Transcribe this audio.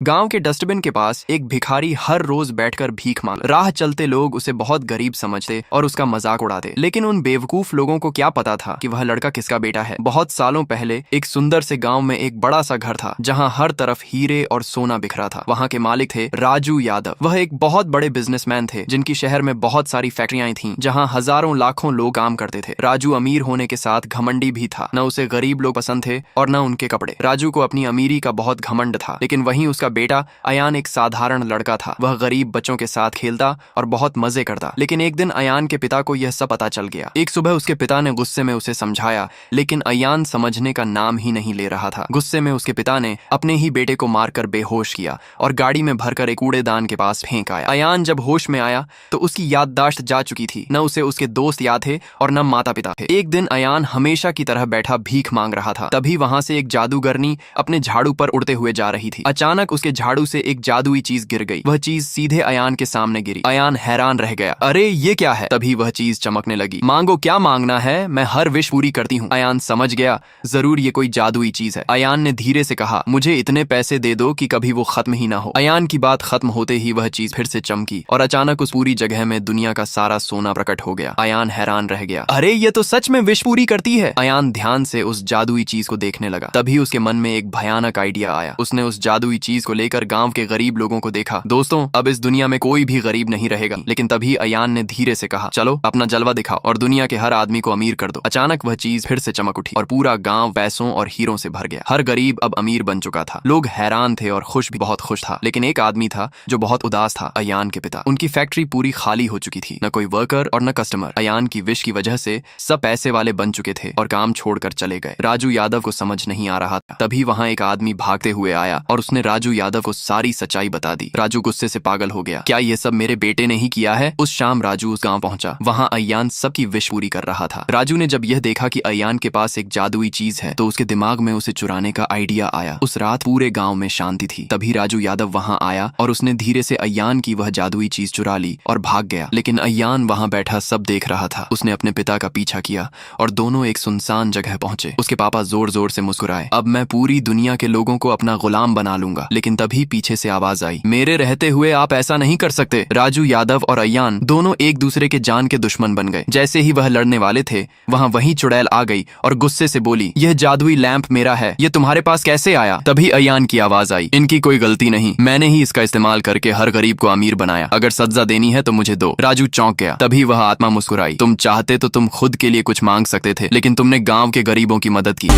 गांव के डस्टबिन के पास एक भिखारी हर रोज बैठकर भीख मांग। राह चलते लोग उसे बहुत गरीब समझते और उसका मजाक उड़ाते, लेकिन उन बेवकूफ लोगों को क्या पता था कि वह लड़का किसका बेटा है। बहुत सालों पहले एक सुंदर से गांव में एक बड़ा सा घर था जहां हर तरफ हीरे और सोना बिखरा था। वहां के मालिक थे राजू यादव। वह एक बहुत बड़े बिजनेसमैन थे जिनकी शहर में बहुत सारी फैक्ट्रियां थीं जहां हजारों लाखों लोग काम करते थे। राजू अमीर होने के साथ घमंडी भी था। न उसे गरीब लोग पसंद थे और न उनके कपड़े। राजू को अपनी अमीरी का बहुत घमंड था, लेकिन वहीं उसका बेटा अयान एक साधारण लड़का था। वह गरीब बच्चों के साथ खेलता और बहुत मजे करता। लेकिन एक दिन अयान के पिता को यह सब पता चल गया। एक सुबह उसके पिता ने गुस्से में उसे समझाया, लेकिन अयान समझने का नाम ही नहीं ले रहा था। गुस्से में उसके पिता ने अपने ही बेटे को मारकर बेहोश किया और गाड़ी में भरकर एक कूड़ेदान के पास फेंक आया। अयान जब होश में आया तो उसकी याददाश्त जा चुकी थी। न उसे उसके दोस्त याद थे और न माता पिता थे। एक दिन अयान हमेशा की तरह बैठा भीख मांग रहा था। तभी वहां से एक जादूगरनी अपने झाड़ू पर उड़ते हुए जा रही थी। अचानक उसके झाड़ू से एक जादुई चीज गिर गई। वह चीज सीधे अयान के सामने गिरी। अयान हैरान रह गया। अरे ये क्या है? तभी वह चीज चमकने लगी। मांगो, क्या मांगना है? मैं हर विश पूरी करती हूँ। अयान समझ गया, जरूर ये कोई जादुई चीज है। अयान ने धीरे से कहा, मुझे इतने पैसे दे दो कि कभी वो खत्म ही ना हो। अयान की बात खत्म होते ही वह चीज फिर से चमकी और अचानक उस पूरी जगह में दुनिया का सारा सोना प्रकट हो गया। अयान हैरान रह गया। अरे ये तो सच में विश पूरी करती है। अयान ध्यान से उस जादुई चीज को देखने लगा। तभी उसके मन में एक भयानक आइडिया आया। उसने उस जादुई चीज को लेकर गांव के गरीब लोगों को देखा। दोस्तों, अब इस दुनिया में कोई भी गरीब नहीं रहेगा। लेकिन तभी अयान ने धीरे से कहा, चलो अपना जलवा दिखाओ और दुनिया के हर आदमी को अमीर कर दो। अचानक वह चीज फिर से चमक उठी और पूरा गांव पैसों और हीरों से भर गया। हर गरीब अब अमीर बन चुका था। लोग हैरान थे और खुश भी बहुत खुश था। लेकिन एक आदमी था जो बहुत उदास था, अयान के पिता। उनकी फैक्ट्री पूरी खाली हो चुकी थी। न कोई वर्कर और न कस्टमर। अयान की विश की वजह से सब पैसे वाले बन चुके थे और काम छोड़कर चले गए। राजू यादव को समझ नहीं आ रहा था। तभी वहां एक आदमी भागते हुए आया और उसने राजू यादव को सारी सच्चाई बता दी। राजू गुस्से से पागल हो गया। क्या ये सब मेरे बेटे ने ही किया है? उस शाम राजू उस गांव पहुंचा। वहां अयान सबकी विश पूरी कर रहा था। राजू ने जब यह देखा कि अयान के पास एक जादुई चीज है तो उसके दिमाग में उसे चुराने का आइडिया आया। उस रात पूरे गांव में शांति थी। तभी राजू यादव वहां आया और उसने धीरे से अयान की वह जादुई चीज चुरा ली और भाग गया। लेकिन अयान वहां बैठा सब देख रहा था। उसने अपने पिता का पीछा किया और दोनों एक सुनसान जगह पहुंचे। उसके पापा जोर जोर से मुस्कुराए। अब मैं पूरी दुनिया के लोगों को अपना गुलाम बना लूंगा। लेकिन तभी पीछे से आवाज आई, मेरे रहते हुए आप ऐसा नहीं कर सकते। राजू यादव और अयान दोनों एक दूसरे के जान के दुश्मन बन गए। जैसे ही वह लड़ने वाले थे वहां वही चुड़ैल आ गई और गुस्से से बोली, यह जादुई लैंप मेरा है, ये तुम्हारे पास कैसे आया? तभी अयान की आवाज आई, इनकी कोई गलती नहीं, मैंने ही इसका इस्तेमाल करके हर गरीब को अमीर बनाया। अगर सजा देनी है तो मुझे दो। राजू चौंक गया। तभी वह आत्मा मुस्कुराई, तुम चाहते तो तुम खुद के लिए कुछ मांग सकते थे, लेकिन तुमने गांव के गरीबों की मदद की।